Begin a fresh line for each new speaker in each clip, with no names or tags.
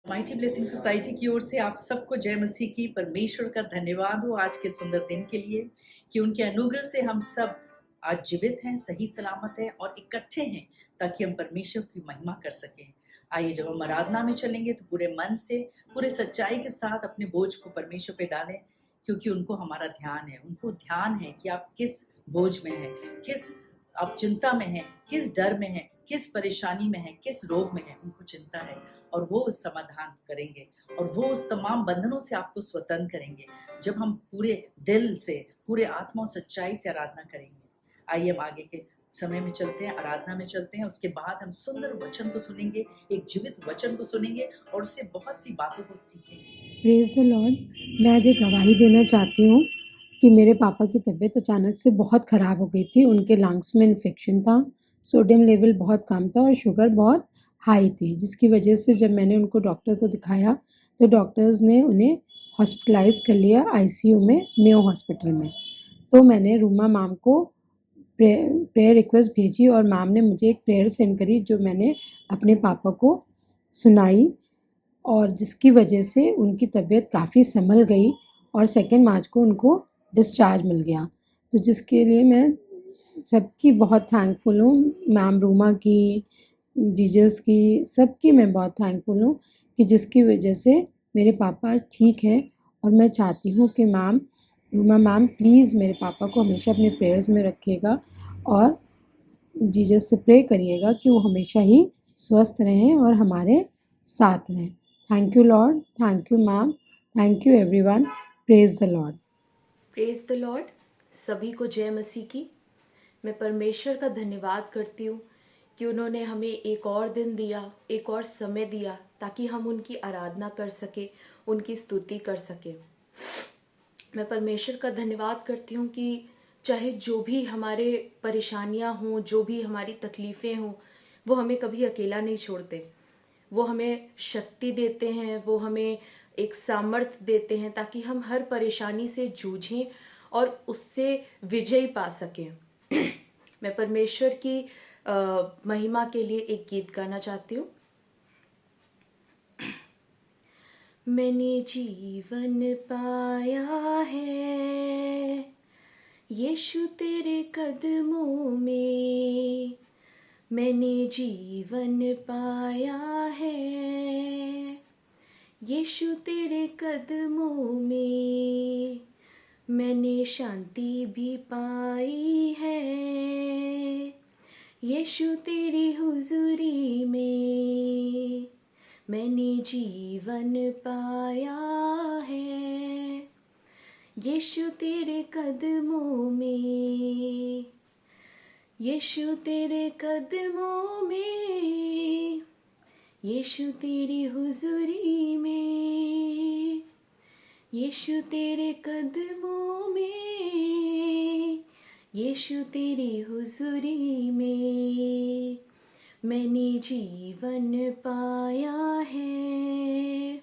Mighty blessing society की ओर से आप सबको जय मसीह की। परमेश्वर का धन्यवाद हो आज के सुंदर दिन के लिए कि उनके अनुग्रह से हम सब आज जीवित हैं, सही सलामत हैं और इकट्ठे हैं ताकि हम परमेश्वर की महिमा कर सकें। आइए, जब हम आराधना में चलेंगे तो पूरे मन से, पूरे सच्चाई के साथ अपने बोझ को परमेश्वर पे डालें, क्योंकि उनको हमारा ध्यान है। उनको ध्यान है कि आप किस बोझ में हैं, किस आप चिंता में हैं, किस डर में हैं, किस परेशानी में हैं, किस रोग में हैं। उनको चिंता है और वो उस समाधान करेंगे और वो उस तमाम बंधनों से आपको स्वतंत्र करेंगे जब हम पूरे दिल से, पूरे आत्मा और सच्चाई से आराधना करेंगे। आइए हम आगे के समय में चलते हैं, आराधना में चलते हैं। उसके बाद हम सुंदर वचन को सुनेंगे, एक जीवित वचन को सुनेंगे और उससे बहुत सी बातों को सीखेंगे।
Praise the Lord. मैं आज एक गवाही देना चाहती हूँ कि मेरे पापा की तबीयत अचानक से बहुत ख़राब हो गई थी। उनके लंग्स में इन्फेक्शन था, सोडियम लेवल बहुत कम था और शुगर बहुत हाई थी, जिसकी वजह से जब मैंने उनको डॉक्टर को दिखाया तो डॉक्टर्स ने उन्हें हॉस्पिटलाइज कर लिया आईसीयू में, मेयो हॉस्पिटल में। तो मैंने रूमा मैम को प्रेयर रिक्वेस्ट भेजी और मैम ने मुझे एक प्रेयर सेंड करी जो मैंने अपने पापा को सुनाई और जिसकी वजह से उनकी तबीयत काफ़ी संभल गई और 2 मार्च को उनको डिस्चार्ज मिल गया। तो जिसके लिए मैं सबकी बहुत थैंकफुल हूँ, मैम रूमा की, जीजस की, सबकी मैं बहुत थैंकफुल हूँ कि जिसकी वजह से मेरे पापा ठीक हैं। और मैं चाहती हूँ कि मैम रूमा मैम प्लीज़ मेरे पापा को हमेशा अपने प्रेयर्स में रखिएगा और जीसस से प्रे करिएगा कि वो हमेशा ही स्वस्थ रहें और हमारे साथ रहें। Thank you Lord, thank you ma'am, thank you everyone. Praise the Lord.
Praise the Lord. सभी को जय मसीह की। मैं परमेश्वर का धन्यवाद करती हूँ कि उन्होंने हमें एक और दिन दिया, एक और समय दिया ताकि हम उनकी आराधना कर सके, उनकी स्तुति कर सके। मैं परमेश्वर का धन्यवाद करती हूँ कि चाहे जो भी हमारे परेशानियाँ हों, जो भी हमारी तकलीफ़ें हों, वो हमें कभी अकेला नहीं छोड़ते। वो हमें शक्ति देते हैं, वो हमें एक सामर्थ्य देते हैं ताकि हम हर परेशानी से जूझें और उससे विजय पा सकें। मैं परमेश्वर की महिमा के लिए एक गीत गाना चाहती हूँ। मैंने जीवन पाया है यीशु तेरे कदमों में, मैंने जीवन पाया है यीशु तेरे कदमों में, मैंने शांति भी पाई है यीशु तेरी हुजूरी में, मैंने जीवन पाया है यीशु तेरे कदमों में, यीशु तेरे कदमों में, यीशु तेरी हुजूरी में, यीशु तेरे कदमों में, यीशु तेरी हुजूरी में, मैंने जीवन पाया है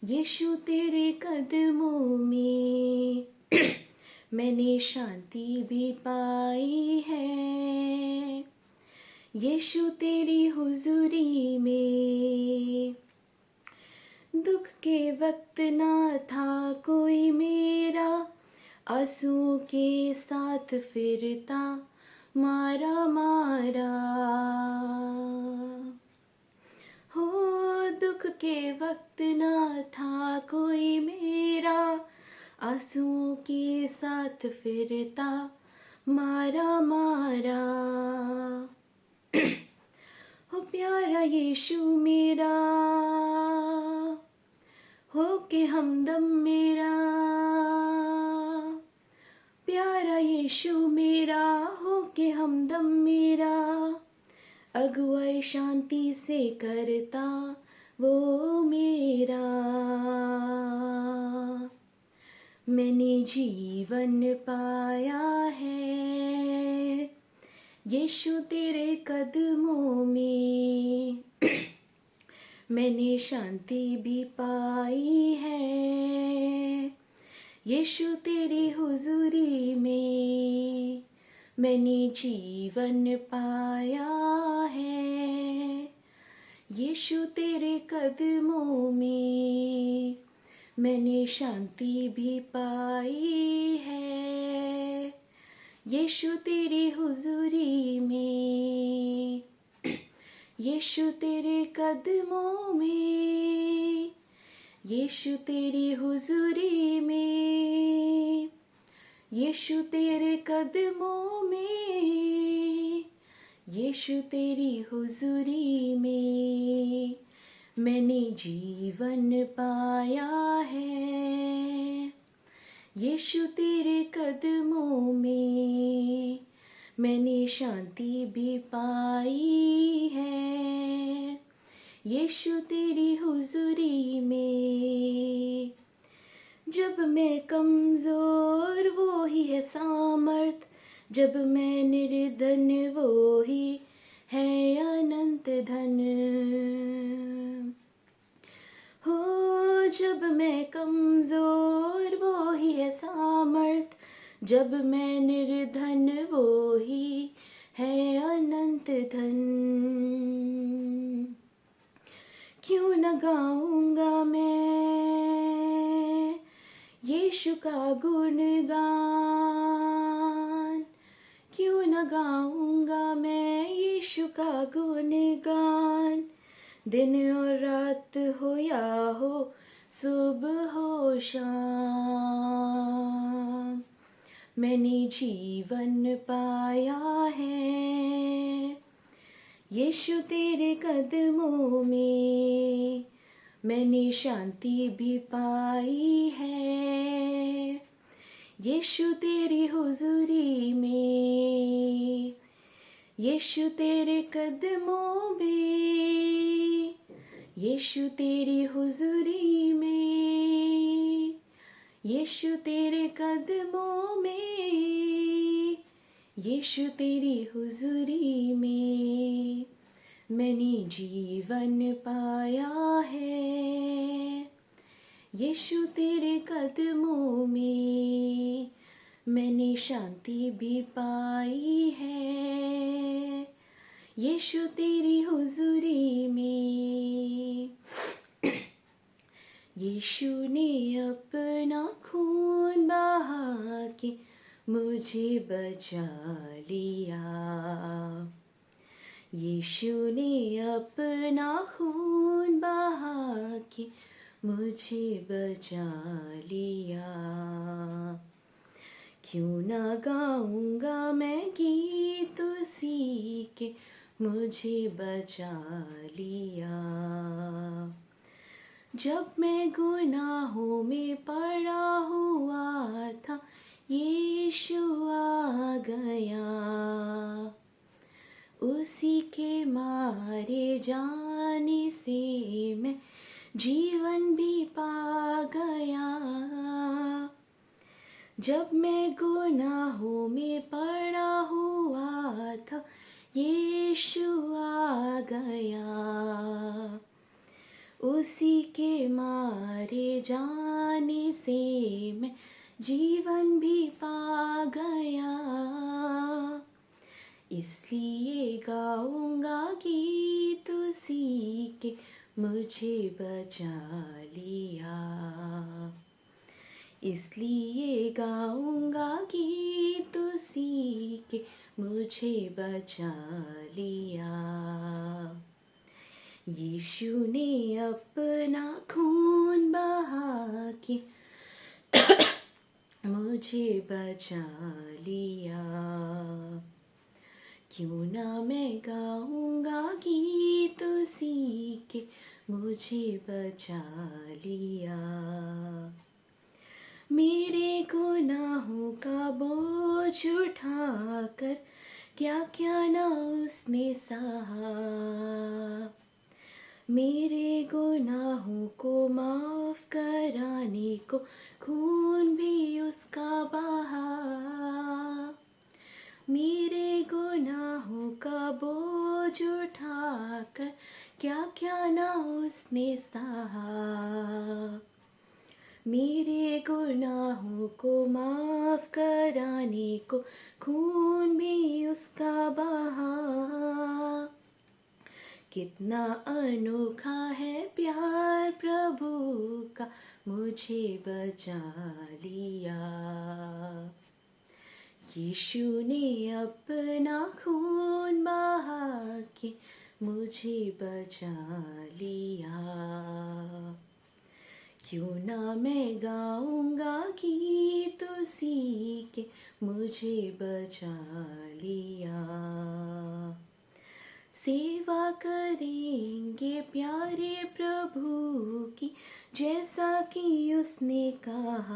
यीशु तेरे कदमों में, मैंने शांति भी पाई है यीशु तेरी हुजूरी में, दुख के वक्त ना था कोई मेरा, आंसुओं के साथ फिरता मारा मारा, हो दुख के वक्त ना था कोई मेरा, आंसुओं के साथ फिरता मारा मारा, हो प्यारा यीशु मेरा, हो के हमदम मेरा, प्यारा यीशु मेरा, हो के हमदम मेरा, अगुवाई शांति से करता वो मेरा, मैंने जीवन पाया है यीशु तेरे कदमों में, मैंने शांति भी पाई है यीशु तेरी हुजूरी में, मैंने जीवन पाया है यीशु तेरे कदमों में मैंने शांति भी पाई है। यीशु तेरी हुजूरी में, यीशु तेरे कदमों में, यीशु तेरी हुजूरी में, यीशु तेरे कदमों में, यीशु तेरी हुजूरी में मैंने जीवन पाया है। यीशु तेरे कदमों में मैंने शांति भी पाई है। यीशु तेरी हुजूरी में जब मैं कमजोर वो ही है सामर्थ, जब मैं निर्धन वो ही है अनंत धन। हो जब मैं कमजोर वो ही है सामर्थ, जब मैं निर्धन वो ही है अनंत धन। क्यों न गाऊंगा मैं यीशु का गुणगान, क्यों न गाऊंगा मैं यीशु का गुणगान। दिन और रात हो या हो सुबह हो शाम, मैंने जीवन पाया है। यीशु तेरे कदमों में मैंने शांति भी पाई है। यीशु तेरी हुजूरी में, यीशु तेरे कदमों में, यीशु तेरी हुजूरी में, यीशु तेरे कदमों में, यीशु तेरी हुजूरी में मैंने जीवन पाया है। यीशु तेरे कदमों में मैंने शांति भी पाई है। यीशु तेरी हुजूरी में यीशु ने अपना खून बहा के मुझे बचा लिया। यीशु ने अपना खून बहा के मुझे बचा लिया। क्यों ना गाऊंगा मैं गीत उसी के मुझे बचा लिया। जब मैं गुनाहों में पड़ा हुआ था यीशु आ गया। उसी के मारे जाने से मैं जीवन भी पा गया। जब मैं गुनाहों में पड़ा हुआ था यीशु आ गया। उसी के मारे जाने से मैं जीवन भी पा गया। इसलिए गाऊंगा गीत उसी के मुझे बचा लिया। इसलिए गाऊंगा गीत उसी के मुझे बचा लिया। यीशु ने अपना खून बहा के मुझे बचा लिया। क्यों ना मैं गाऊंगा गीत उसी के मुझे बचा लिया। मेरे गुनाहों का बोझ उठाकर क्या क्या ना उसने सहा। मेरे गुनाहों को माफ कराने को खून भी उसका बहा। मेरे गुनाहों का बोझ उठाकर क्या क्या ना उसने सहा। मेरे गुनाहों को माफ कराने को खून भी उसका बहा। कितना अनोखा है प्यार प्रभु का, मुझे बचा लिया। यीशु ने अपना खून बहा के मुझे बचा लिया। क्यों ना मैं गाऊंगा गीत उसी के, मुझे बचा लिया। सेवा करेंगे प्यारे प्रभु की, जैसा कि उसने कहा।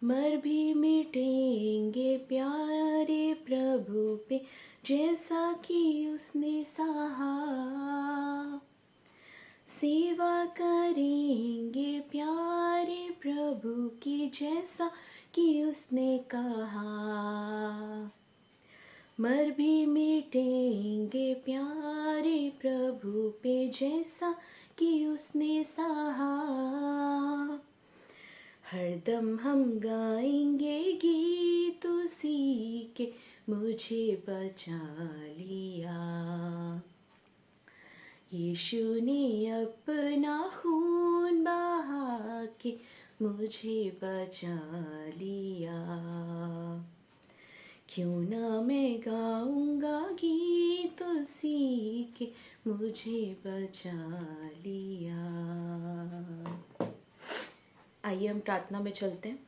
मर भी मिटेंगे प्यारे प्रभु पे, जैसा कि उसने सहा। सेवा करेंगे प्यारे प्रभु की, जैसा कि उसने कहा। मर भी मिटेंगे प्यारे प्रभु पे, जैसा कि उसने सहा। हरदम हम गाएंगे गीत उसी के, मुझे बचा लिया। यीशु ने अपना खून बहा के मुझे बचा लिया। क्यों ना मैं गाऊंगा गीत उसी के, मुझे बचा लिया। आइए हम प्रार्थना में चलते हैं।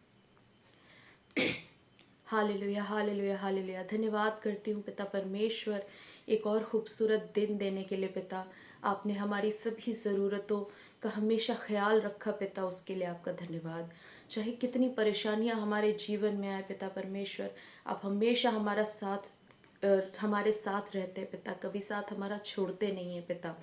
Hallelujah hallelujah hallelujah. धन्यवाद करती हूँ पिता परमेश्वर, एक और खूबसूरत दिन देने के लिए पिता। आपने हमारी सभी ज़रूरतों का हमेशा ख्याल रखा पिता, उसके लिए आपका धन्यवाद। चाहे कितनी परेशानियां हमारे जीवन में आए पिता परमेश्वर, आप हमेशा हमारे साथ रहते हैं पिता, कभी साथ हमारा छोड़ते नहीं है पिता।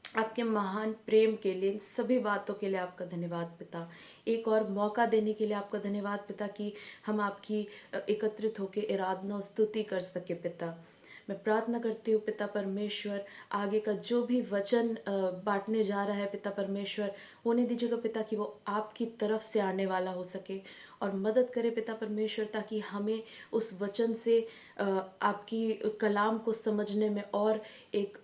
आपके महान प्रेम के लिए, इन सभी बातों के लिए आपका धन्यवाद पिता। एक और मौका देने के लिए आपका धन्यवाद पिता कि हम आपकी एकत्रित होकर आराधना और स्तुति कर सके पिता। मैं प्रार्थना करती हूँ पिता परमेश्वर, आगे का जो भी वचन बांटने जा रहा है पिता परमेश्वर, होने दीजिएगा पिता कि वो आपकी तरफ से आने वाला हो सके, और मदद करे पिता परमेश्वर ताकि हमें उस वचन से आपकी कलाम को समझने में और एक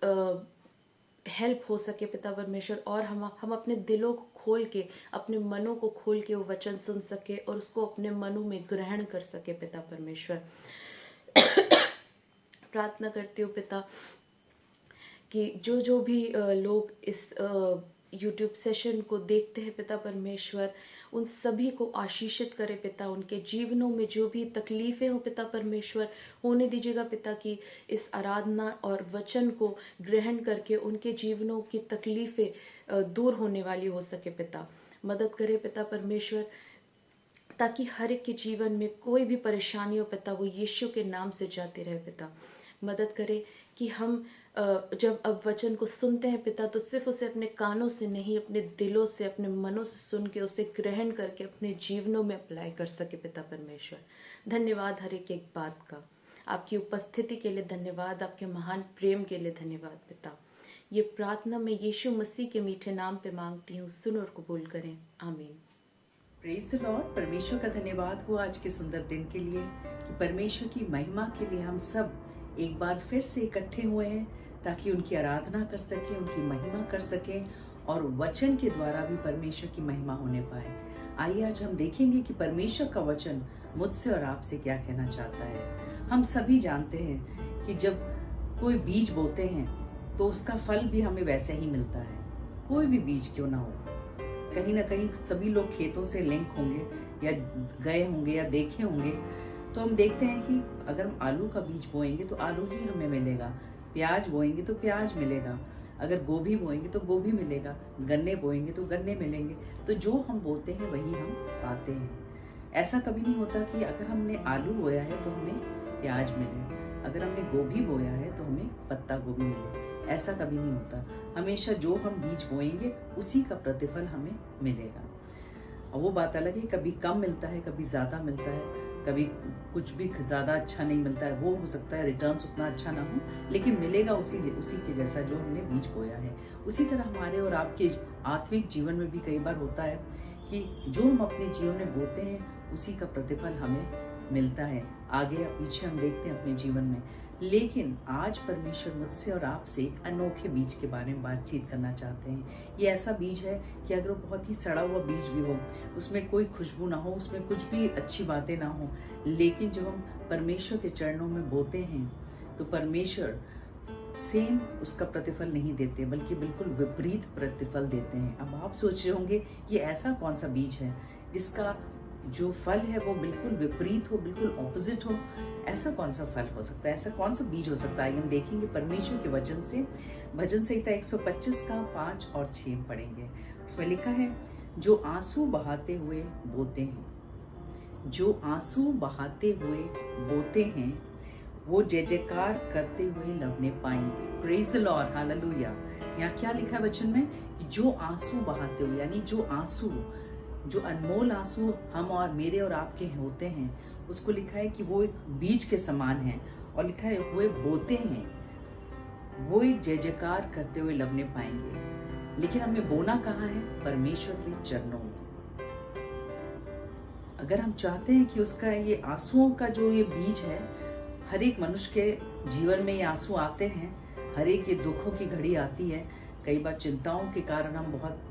हेल्प हो सके पिता परमेश्वर, और हम अपने दिलों को खोल के, अपने मनों को खोल के वो वचन सुन सके और उसको अपने मनों में ग्रहण कर सके पिता परमेश्वर। प्रार्थना करती हूँ पिता कि जो भी लोग इस यूट्यूब सेशन को देखते हैं पिता परमेश्वर, उन सभी को आशीषित करे पिता। उनके जीवनों में जो भी तकलीफ़ें हो पिता परमेश्वर, होने दीजिएगा पिता कि इस आराधना और वचन को ग्रहण करके उनके जीवनों की तकलीफ़ें दूर होने वाली हो सके पिता। मदद करे पिता परमेश्वर ताकि हर एक के जीवन में कोई भी परेशानी हो पिता, वो यीशु के नाम से जाते रहे पिता। मदद करे कि हम जब अब वचन को सुनते हैं पिता, तो सिर्फ उसे अपने कानों से नहीं, अपने दिलों से, अपने मनों से सुन के उसे ग्रहण करके अपने जीवनों में अप्लाई कर सके पिता परमेश्वर। धन्यवाद हर एक बात का, आपकी उपस्थिति के लिए धन्यवाद, आपके महान प्रेम के लिए धन्यवाद पिता। ये प्रार्थना मैं यीशु मसीह के मीठे नाम पे मांगती हूँ, सुन और कबूल करें, आमीन।
Praise the Lord. परमेश्वर का धन्यवाद हो आज के सुंदर दिन के लिए कि परमेश्वर की महिमा के लिए हम सब एक बार फिर से इकट्ठे हुए हैं ताकि उनकी आराधना कर सकें, उनकी महिमा कर सकें, और वचन के द्वारा भी परमेश्वर की महिमा होने पाए। आइए आज हम देखेंगे कि परमेश्वर का वचन मुझसे और आपसे क्या कहना चाहता है। हम सभी जानते हैं कि जब कोई बीज बोते हैं तो उसका फल भी हमें वैसे ही मिलता है, कोई भी बीज क्यों ना हो। कहीं ना कहीं सभी लोग खेतों से लिंक होंगे या गए होंगे या देखे होंगे, तो हम देखते हैं कि अगर हम आलू का बीज बोएंगे तो आलू ही हमें मिलेगा, प्याज बोएंगे तो प्याज मिलेगा, अगर गोभी बोएंगे तो गोभी मिलेगा, गन्ने बोएंगे तो गन्ने मिलेंगे। तो जो हम बोते हैं वही हम पाते हैं। ऐसा कभी नहीं होता कि अगर हमने आलू बोया है तो हमें प्याज मिले, अगर हमने गोभी बोया है तो हमें पत्ता गोभी मिले। ऐसा कभी नहीं होता। हमेशा जो हम बीज बोएंगे उसी का प्रतिफल हमें मिलेगा। और वो बात अलग है, कभी कम मिलता है, कभी ज़्यादा मिलता है, कभी कुछ भी ज़्यादा अच्छा नहीं मिलता है। वो हो सकता है रिटर्न्स उतना अच्छा ना हो, लेकिन मिलेगा उसी के जैसा जो हमने बीज बोया है। उसी तरह हमारे और आपके आत्मिक जीवन में भी कई बार होता है कि जो हम अपने जीवन में बोते हैं उसी का प्रतिफल हमें मिलता है। आगे या पीछे हम देखते हैं अपने जीवन में, लेकिन आज परमेश्वर मुझसे और आपसे एक अनोखे बीज के बारे में बातचीत करना चाहते हैं। ये ऐसा बीज है कि अगर वो बहुत ही सड़ा हुआ बीज भी हो, उसमें कोई खुशबू ना हो, उसमें कुछ भी अच्छी बातें ना हो, लेकिन जब हम परमेश्वर के चरणों में बोते हैं तो परमेश्वर सेम उसका प्रतिफल नहीं देते, बल्कि बिल्कुल विपरीत प्रतिफल देते हैं। अब आप सोच रहे होंगे ये ऐसा कौन सा बीज है जिसका जो फल है वो बिल्कुल विपरीत हो, बिल्कुल ऑपोजिट हो। ऐसा कौन सा फल हो सकता है, ऐसा कौन सा बीज हो सकता है? हम देखेंगे परमेश्वर के वचन से। भजन संहिता 125 का 5 और 6 पढ़ेंगे। उसमें लिखा है, जो आंसू बहाते हुए बोते हैं, जो आंसू बहाते हुए बोते हैं, वो जय जयकार करते हुए लवने पाएंगे। Praise the Lord, hallelujah. यहाँ क्या लिखा है वचन में? जो आंसू बहाते हुए, यानी जो आंसू, जो अनमोल आंसू हम और मेरे और आपके होते हैं, उसको लिखा है कि वो एक बीज के समान है। और लिखा है वो बोते हैं, वो एक जय जयकार करते हुए लवने पाएंगे। लेकिन हमें बोना कहाँ है? परमेश्वर के चरणों में। अगर हम चाहते हैं कि उसका ये आंसुओं का जो ये बीज है, हर एक मनुष्य के जीवन में ये आंसू आते हैं, हर एक ये दुखों की घड़ी आती है। कई बार चिंताओं के कारण हम बहुत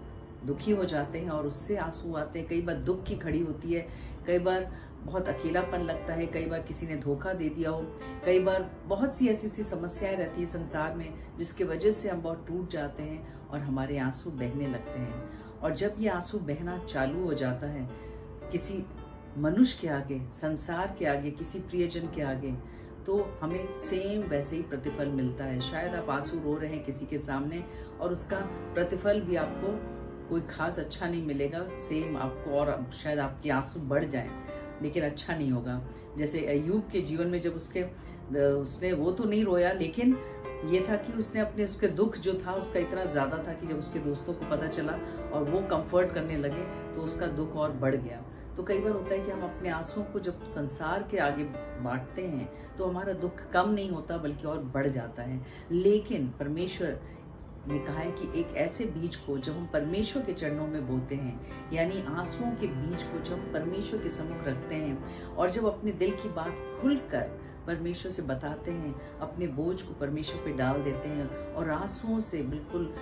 दुखी हो जाते हैं और उससे आंसू आते हैं। कई बार दुख की घड़ी होती है, कई बार बहुत अकेलापन लगता है, कई बार किसी ने धोखा दे दिया हो, कई बार बहुत सी ऐसी समस्याएं रहती है संसार में जिसकी वजह से हम बहुत टूट जाते हैं और हमारे आंसू बहने लगते हैं। और जब ये आंसू बहना चालू हो जाता है किसी मनुष्य के आगे, संसार के आगे, किसी प्रियजन के आगे, तो हमें सेम वैसे ही प्रतिफल मिलता है। शायद आप आंसू रो रहे हैं किसी के सामने और उसका प्रतिफल भी आपको कोई खास अच्छा नहीं मिलेगा, सेम आपको, और शायद आपके आंसू बढ़ जाएं, लेकिन अच्छा नहीं होगा। जैसे अय्यूब के जीवन में जब उसने वो तो नहीं रोया, लेकिन ये था कि उसके दुख जो था उसका इतना ज्यादा था कि जब उसके दोस्तों को पता चला और वो कंफर्ट करने लगे तो उसका दुख और बढ़ गया। तो कई बार होता है कि हम अपने आंसुओं को जब संसार के आगे बांटते हैं तो हमारा दुख कम नहीं होता बल्कि और बढ़ जाता है। लेकिन परमेश्वर ने कहा है कि एक ऐसे बीज को जब हम परमेश्वर के चरणों में बोते हैं, यानी आंसुओं के बीज को जब हम परमेश्वर के सम्मुख रखते हैं और जब अपने दिल की बात खुलकर परमेश्वर से बताते हैं, अपने बोझ को परमेश्वर पे डाल देते हैं और आंसुओं से बिल्कुल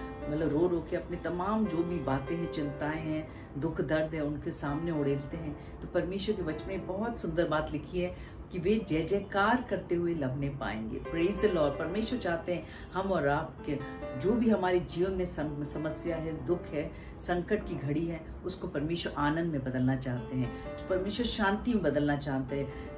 रो रो के अपने तमाम जो भी बातें हैं, चिंताएं हैं, दुख दर्द है, उनके सामने उड़ेलते हैं, तो परमेश्वर के वचन में बहुत सुंदर बात लिखी है कि वे जय जयकार करते हुए लवने पाएंगे। Praise the Lord. परमेश्वर चाहते हैं हम और आपके जो भी हमारे जीवन में समस्या है, दुख है, संकट की घड़ी है, उसको परमेश्वर आनंद में बदलना चाहते हैं, परमेश्वर शांति में बदलना चाहते हैं,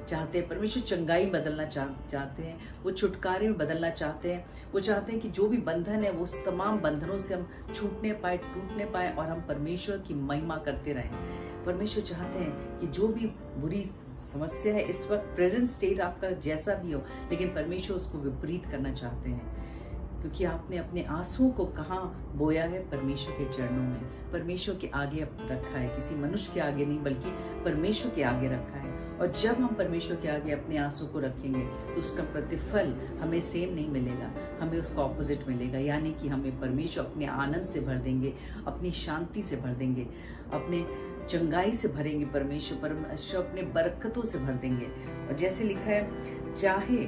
परमेश्वर चंगाई बदलना चाहते हैं, वो छुटकारे में बदलना चाहते हैं। वो चाहते हैं कि जो भी बंधन है वो उस तमाम बंधनों से हम छूटने पाए, टूटने पाए और हम परमेश्वर की महिमा करते रहें। परमेश्वर चाहते हैं कि जो भी बुरी समस्या है इस वक्त, प्रेजेंट स्टेट आपका जैसा भी हो, लेकिन परमेश्वर उसको विपरीत करना चाहते हैं, क्योंकि आपने अपने आंसुओं को कहाँ बोया है? परमेश्वर के चरणों में, परमेश्वर के आगे रखा है, किसी मनुष्य के आगे नहीं बल्कि परमेश्वर के आगे रखा है। और जब हम परमेश्वर के आगे अपने आंसू को रखेंगे तो उसका प्रतिफल हमें सेम नहीं मिलेगा, हमें उसका ऑपोजिट मिलेगा। यानी कि हमें परमेश्वर अपने आनंद से भर देंगे, अपनी शांति से भर देंगे, अपने चंगाई से भरेंगे, परमेश्वर अपने बरकतों से भर देंगे। और जैसे लिखा है, चाहे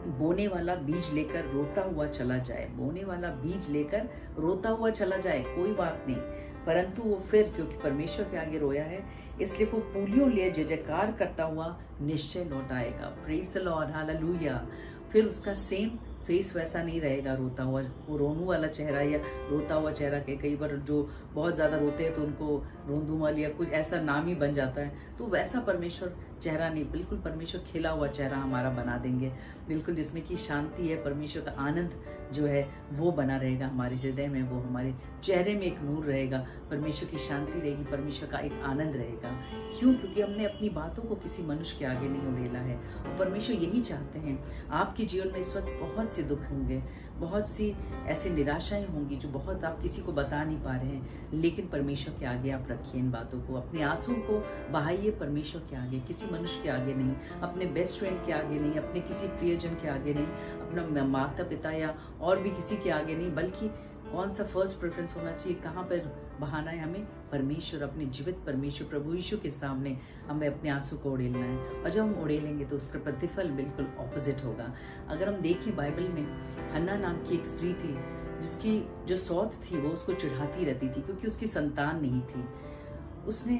बोने वाला बीज लेकर रोता हुआ चला जाए, बोने वाला बीज लेकर रोता हुआ चला जाए, कोई बात नहीं, परंतु वो फिर क्योंकि परमेश्वर के आगे रोया है इसलिए वो पूलियों लिए जय जयकार करता हुआ निश्चय लौट आएगा। Praise the Lord, hallelujah. फिर उसका सेम फेस वैसा नहीं रहेगा, रोता हुआ, वो रोनू वाला चेहरा या रोता हुआ चेहरा के, कई बार जो बहुत ज्यादा रोते हैं तो उनको रोंदूमल या कुछ ऐसा नाम ही बन जाता है, तो वैसा परमेश्वर चेहरा नहीं, बिल्कुल परमेश्वर खिला हुआ चेहरा हमारा बना देंगे, बिल्कुल जिसमें की शांति है, परमेश्वर का आनंद जो है वो बना रहेगा हमारे हृदय में, वो हमारे चेहरे में एक नूर रहेगा, परमेश्वर की शांति रहेगी, परमेश्वर का एक आनंद रहेगा। क्यों? क्योंकि हमने अपनी बातों को किसी मनुष्य के आगे नहीं उड़ेला है। और परमेश्वर यही चाहते हैं, आपके जीवन में इस वक्त बहुत से दुख होंगे, बहुत सी ऐसी निराशाएं होंगी जो बहुत आप किसी को बता नहीं पा रहे हैं, लेकिन परमेश्वर के आगे आप रखिए इन बातों को, अपने आंसू को बहाइए परमेश्वर के आगे, किसी मनुष्य के आगे नहीं, अपने बेस्ट फ्रेंड के आगे नहीं, अपने किसी प्रियजन के आगे नहीं, अपना माता पिता या और भी किसी के आगे नहीं, बल्कि कौन सा फर्स्ट प्रेफरेंस होना चाहिए, कहाँ पर बहाना है हमें? परमेश्वर, अपने जीवित परमेश्वर प्रभु यीशु के सामने हमें अपने आंसू को उड़ेलना है। और जब हम उड़ेलेंगे तो उसका प्रतिफल बिल्कुल ऑपोजिट होगा। अगर हम देखें बाइबल में, हन्ना नाम की एक स्त्री थी जिसकी जो सौत थी वो उसको चिढ़ाती रहती थी क्योंकि उसकी संतान नहीं थी। उसने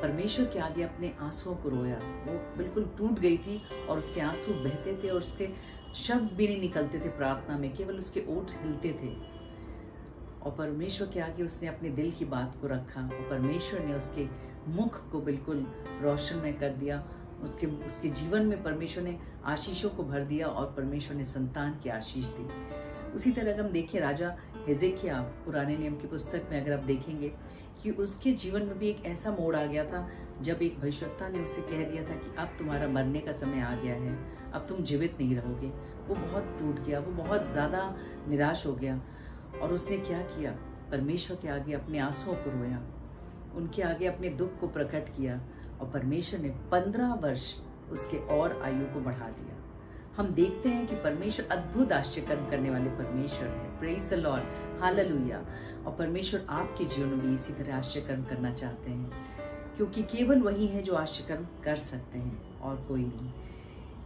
परमेश्वर के आगे अपने आंसुओं को रोया। वो बिल्कुल टूट गई थी और उसके आंसू बहते थे और उसके शब्द भी नहीं निकलते थे प्रार्थना में, केवल उसके ओठ हिलते थे। और परमेश्वर के आगे उसने अपने दिल की बात को रखा और परमेश्वर ने उसके मुख को बिल्कुल रोशनमय कर दिया। उसके जीवन में परमेश्वर ने आशीषों को भर दिया और परमेश्वर ने संतान की आशीष दी। उसी तरह अगर हम देखें राजा हिजकिय्याह, पुराने नियम की पुस्तक में अगर आप देखेंगे कि उसके जीवन में भी एक ऐसा मोड़ आ गया था जब एक भविष्यवक्ता ने उसे कह दिया था कि अब तुम्हारा मरने का समय आ गया है, अब तुम जीवित नहीं रहोगे। वो बहुत टूट गया, वो बहुत ज़्यादा निराश हो गया और उसने क्या किया? परमेश्वर के आगे अपने आंसुओं को रोया, उनके आगे अपने दुख को प्रकट किया और परमेश्वर ने 15 वर्ष उसके और आयु को बढ़ा दिया। हम देखते हैं कि परमेश्वर अद्भुत आश्चर्य करने वाले परमेश्वर है। Praise the Lord, hallelujah. और परमेश्वर आपके जीवन में भी इसी तरह आश्चर्य करना चाहते हैं, क्योंकि केवल वही है जो आश्चर्य कर सकते हैं और कोई नहीं।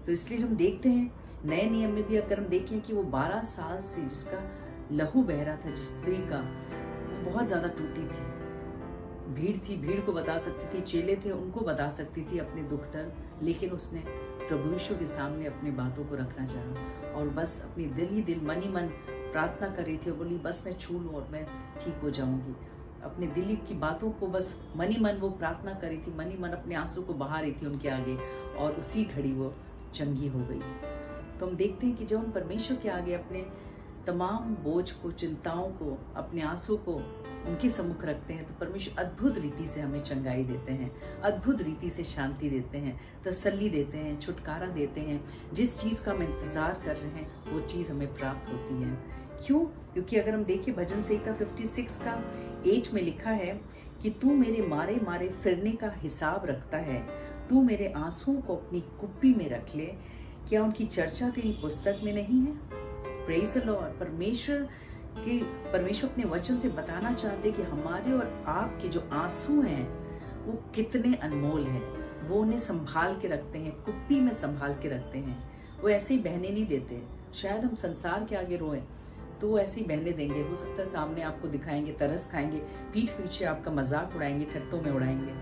तो इसलिए हम देखते हैं नए नियम में भी अगर हम देखें कि वो 12 साल से जिसका लहू बह रहा था, जिस स्त्री का, वो बहुत ज्यादा टूटी थी। भीड़ थी, भीड़ को बता सकती थी, चेले थे उनको बता सकती थी अपने दुख दर्द, लेकिन उसने प्रभु यीशु के सामने अपनी बातों को रखना चाहा और बस अपनी दिल ही दिल, मन ही मन प्रार्थना कर रही थी और बोली बस मैं छू लूं और मैं ठीक हो जाऊंगी। अपने दिल की बातों को बस मन ही मन वो प्रार्थना कर रही थी, मन ही मन अपने आंसू को बहा रही थी उनके आगे और उसी घड़ी वो चंगी हो गई। तो हम देखते हैं कि जब हम परमेश्वर के आगे अपने तमाम बोझ को, चिंताओं को, अपने आंसू को उनके सम्मुख रखते हैं तो परमेश्वर अद्भुत रीति से हमें चंगाई देते हैं, अद्भुत रीति से शांति देते हैं, तसल्ली देते हैं, छुटकारा देते हैं। जिस चीज़ का हम इंतजार कर रहे हैं वो चीज़ हमें प्राप्त होती है। क्यों? क्योंकि अगर हम देखिए भजन संहिता 56 का 8 में लिखा है कि तू मेरे मारे मारे फिरने का हिसाब रखता है, तू मेरे आंसुओं को अपनी कुप्पी में रख ले, क्या उनकी चर्चा तेरी पुस्तक में नहीं है? Praise the Lord. परमेश्वर अपने वचन से बताना चाहते कि हमारे और आपके जो आंसू हैं वो कितने अनमोल हैं। वो उन्हें संभाल के रखते हैं, कुप्पी में संभाल के रखते हैं। वो ऐसे ही बहने नहीं देते। शायद हम संसार के आगे रोएं तो वो ऐसे ही बहने देंगे, हो सकता है सामने आपको दिखाएंगे, तरस खाएंगे, पीठ पीछे आपका मजाक उड़ाएंगे, ठट्टों में उड़ाएंगे,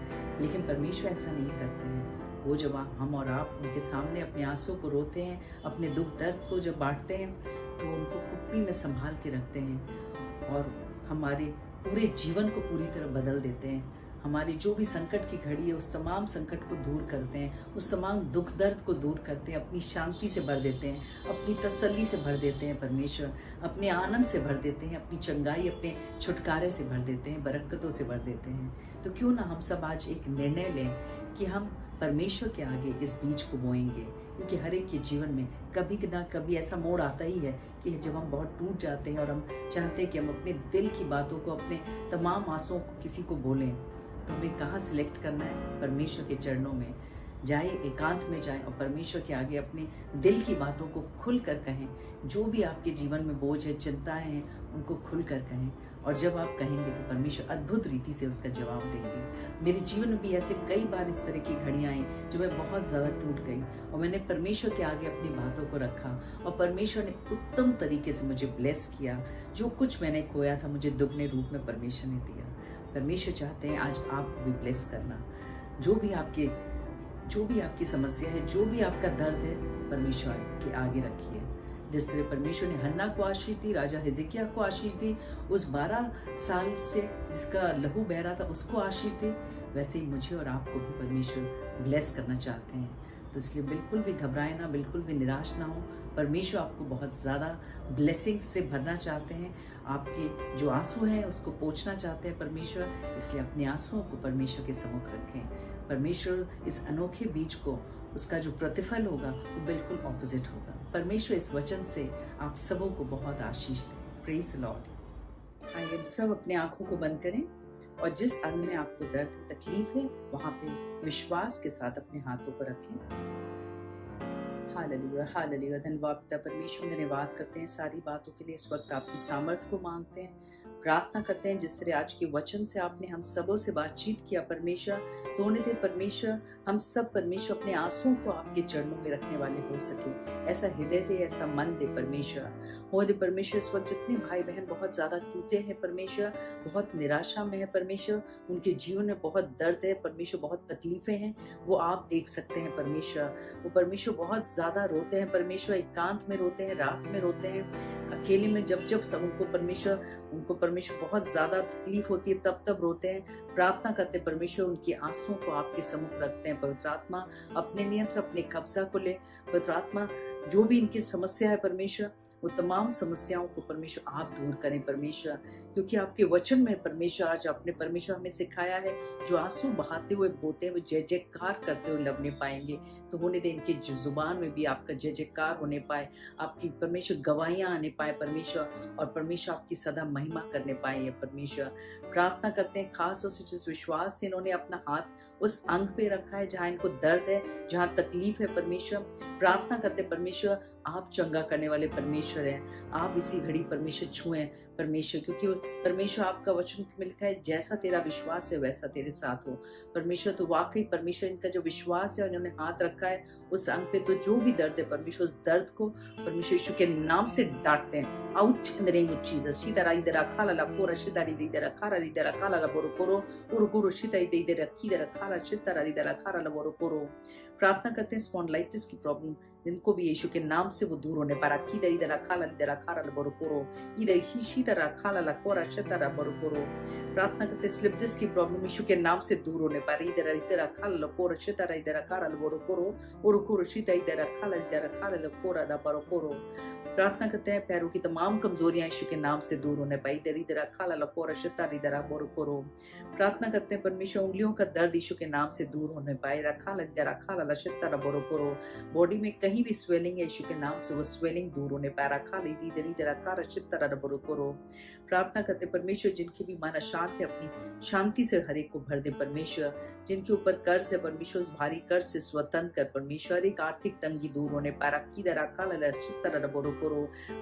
लेकिन परमेश्वर ऐसा नहीं करते हैं। वो जब हम और आप उनके सामने अपने आंसू को रोते हैं, अपने दुख दर्द को जब बांटते हैं तो उनको कुप्पी में संभाल के रखते हैं और हमारे पूरे जीवन को पूरी तरह बदल देते हैं। हमारी जो भी संकट की घड़ी है उस तमाम संकट को दूर करते हैं, उस तमाम दुख दर्द को दूर करते हैं, अपनी शांति से भर देते हैं, अपनी तसल्ली से भर देते हैं परमेश्वर, अपने आनंद से भर देते हैं, अपनी चंगाई, अपने छुटकारे से भर देते हैं, बरकतों से भर देते हैं। तो क्यों ना हम सब आज एक निर्णय लें कि हम परमेश्वर के आगे इस बीज को बोएंगे, क्योंकि हर एक के जीवन में कभी ना कभी ऐसा मोड़ आता ही है कि जब हम बहुत टूट जाते हैं और हम चाहते हैं कि हम अपने दिल की बातों को, अपने तमाम आंसुओं को किसी को बोलें, तो हमें कहाँ सिलेक्ट करना है? परमेश्वर के चरणों में जाए, एकांत में जाए और परमेश्वर के आगे अपने दिल की बातों को खुल कर कहें। जो भी आपके जीवन में बोझ है, चिंताएं हैं, उनको खुल कर कहें और जब आप कहेंगे तो परमेश्वर अद्भुत रीति से उसका जवाब देंगे। मेरे जीवन में भी ऐसे कई बार इस तरह की घड़ियां आई जो मैं बहुत ज़्यादा टूट गई और मैंने परमेश्वर के आगे अपनी बातों को रखा और परमेश्वर ने उत्तम तरीके से मुझे ब्लेस किया। जो कुछ मैंने खोया था मुझे दुगने रूप में परमेश्वर ने दिया। परमेश्वर चाहते हैं आज आपको भी ब्लेस करना। जो भी आपकी समस्या है, जो भी आपका दर्द है, परमेश्वर के आगे रखिए। जिस तरह परमेश्वर ने हन्ना को आशीष दी, राजा हिजकिय्याह को आशीष दी, उस 12 साल से जिसका लहू बह रहा था उसको आशीष दी, वैसे ही मुझे और आपको भी परमेश्वर ब्लेस करना चाहते हैं। तो इसलिए बिल्कुल भी घबराए ना, बिल्कुल भी निराश ना हो। परमेश्वर आपको बहुत ज़्यादा ब्लेसिंग से भरना चाहते हैं। आपके जो आंसू हैं उसको पोंछना चाहते हैं परमेश्वर, इसलिए अपने आंसुओं को परमेश्वर के सम्मुख रखें। परमेश्वर इस अनोखे बीज को, उसका जो प्रतिफल होगा वो बिल्कुल ऑपोजिट होगा। परमेश्वर इस वचन से आप सबों को बहुत आशीष दें। Praise the Lord. आइए सब अपने आंखों को बंद करें और जिस अंग में आपको दर्द, तकलीफ है, वहां पे विश्वास के साथ अपने हाथों को रखें। Hallelujah hallelujah. धन्यवाद पिता परमेश्वर, धन्यवाद करते हैं सारी बातों के लिए। इस वक्त आपकी सामर्थ्य को मांगते हैं, प्रार्थना करते हैं जिस तरह आज के वचन से आपने हम सबों से बातचीत किया परमेश्वर, तो होने दे परमेश्वर हम सब परमेश्वर अपने आंसुओं को आपके चरणों में रखने वाले हो सके। ऐसा हृदय दे, ऐसा मन दे परमेश्वर। हो दे परमेश्वर, इस वक्त जितने भाई बहन बहुत ज्यादा टूटे हैं परमेश्वर, बहुत निराशा में है परमेश्वर, उनके जीवन में बहुत दर्द है परमेश्वर, बहुत तकलीफें हैं, वो आप देख सकते हैं परमेश्वर। वो परमेश्वर बहुत ज्यादा रोते हैं परमेश्वर, एकांत में रोते हैं, रात में रोते हैं, अकेले में जब जब सब उनको परमेश्वर बहुत ज्यादा तकलीफ होती है तब रोते हैं। प्रार्थना करते परमेश्वर, उनके आंसुओं को आपके सम्मुख रखते हैं। पवित्र आत्मा अपने नियंत्रण, अपने कब्जा को ले। पवित्र आत्मा जो भी इनकी समस्या है परमेश्वर, वो तमाम समस्याओं को परमेश्वर आप दूर करें परमेश्वर, क्योंकि आपके वचन में परमेश्वर आज आपने परमेश्वर हमें सिखाया है, जो आंसू बहाते हुए बोते हैं वो जय जयकार करते हुए लबने पाएंगे। तो होने दे इनके जुबान में भी आपका जय जयकार होने पाए, आपकी परमेश्वर गवाहियां आने पाए परमेश्वर, और परमेश्वर आपकी सदा महिमा करने पाए परमेश्वर। प्रार्थना करते हैं खास तौर से जिस विश्वास से इन्होंने अपना हाथ उस अंग पे रखा है जहाँ इनको दर्द है, जहाँ तकलीफ है परमेश्वर, प्रार्थना करते परमेश्वर आप चंगा करने वाले परमेश्वर हैं। आप इसी घड़ी परमेश्वर छुएं परमेश्वर, क्योंकि परमेश्वर आपका वचन में लिखा है जैसा तेरा विश्वास है वैसा तेरे साथ हो परमेश्वर। तो वाकई परमेश्वर इनका जो विश्वास है और इन्होंने हाथ रखा है उस अंग पे, तो जो भी दर्द है परमेश्वर उस दर्द को परमेश्वर यीशु के नाम से डांटते हैं। Out in the name of Jesus. शिदरा इदरा खाला पोरा शिदारी इदरा खाला इदरा खाला बोरो कोरो उरु गुरु शिदा इदरा खीदरा खाला शिदरा इदरा खाला बोरो कोरो। प्रार्थना करते हैं स्पॉन्डिलाइटिस की प्रॉब्लम जिनको भी यीशु के नाम से वो दूर होने पारा। खीदरा इदरा खाला बोरो कोरो इदर ही शिदरा खाला कोरा शिदरा बोरो कोरो। प्रार्थना करते हैं स्लिप डिस्क की प्रॉब्लम यीशु के नाम से दूर होने पारी। इदरा खाला कोरा शिदरा इदरा खाला बोरो कोरो उरु गुरु शिदा इदरा खाला कोरा दा बोरो कोरो। प्रार्थना करते हैं पैरों की तमाम कमजोरियां यीशु के नाम से दूर होने पाई। दरिद्रा खाला लकोरा शिता रिदरा बोरो कोरो। प्रार्थना करते हैं परमेश्वर उंगलियों का दर्द यीशु के नाम से दूर होने पाए। रखा लदरा खाला लशिता बोरो कोरो। बॉडी में कहीं भी स्वेलिंग है यीशु के नाम से वो स्वेलिंग दूर होने पाए। रखा ली दरिद्रा खाला शिता बोरो कोरो। प्रार्थना करते परमेश्वर जिनके भी मन अशांत है अपनी शांति से हर एक को भर दे परमेश्वर। जिनके ऊपर कर्ज है परमेश्वर उस भारी कर्ज से स्वतंत्र कर परमेश्वर। एक आर्थिक तंगी दूर होने पाए। रखी दरा खाला शिता बोरो कोरो।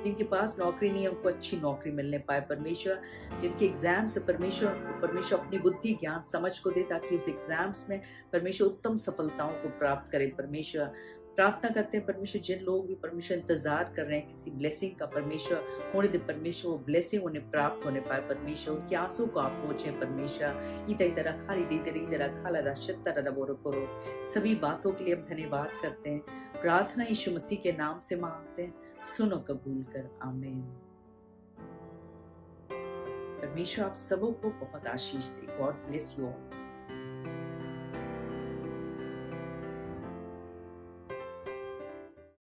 जिनके पास नौकरी नहीं है उनको अच्छी नौकरी मिलने पाए परमेश्वर। जिनके एग्जाम्स है परमेश्वर अपनी बुद्धि ज्ञान समझ को दे ताकि उस एग्जाम्स में परमेश्वर उत्तम सफलताओं को प्राप्त करे परमेश्वर। प्रार्थना करते हैं परमेश्वर जिन लोग भी परमेश्वर इंतजार कर रहे हैं किसी ब्लेसिंग का परमेश्वर, होने दे परमेश्वर वो ब्लेसिंग उन्हें प्राप्त होने पाए परमेश्वर। उनके आंसू को आप पहुंचे परमेश्वर। इधर खाली इधर खाला शित्तर बोरो करो। सभी बातों के लिए हम धन्यवाद करते हैं। प्रार्थना यीशु मसीह के नाम से मांगते हैं, सुनो कबूल कर, आमीन। परमेश्वर आप सबों को बहुत आशीष दे। God bless you all.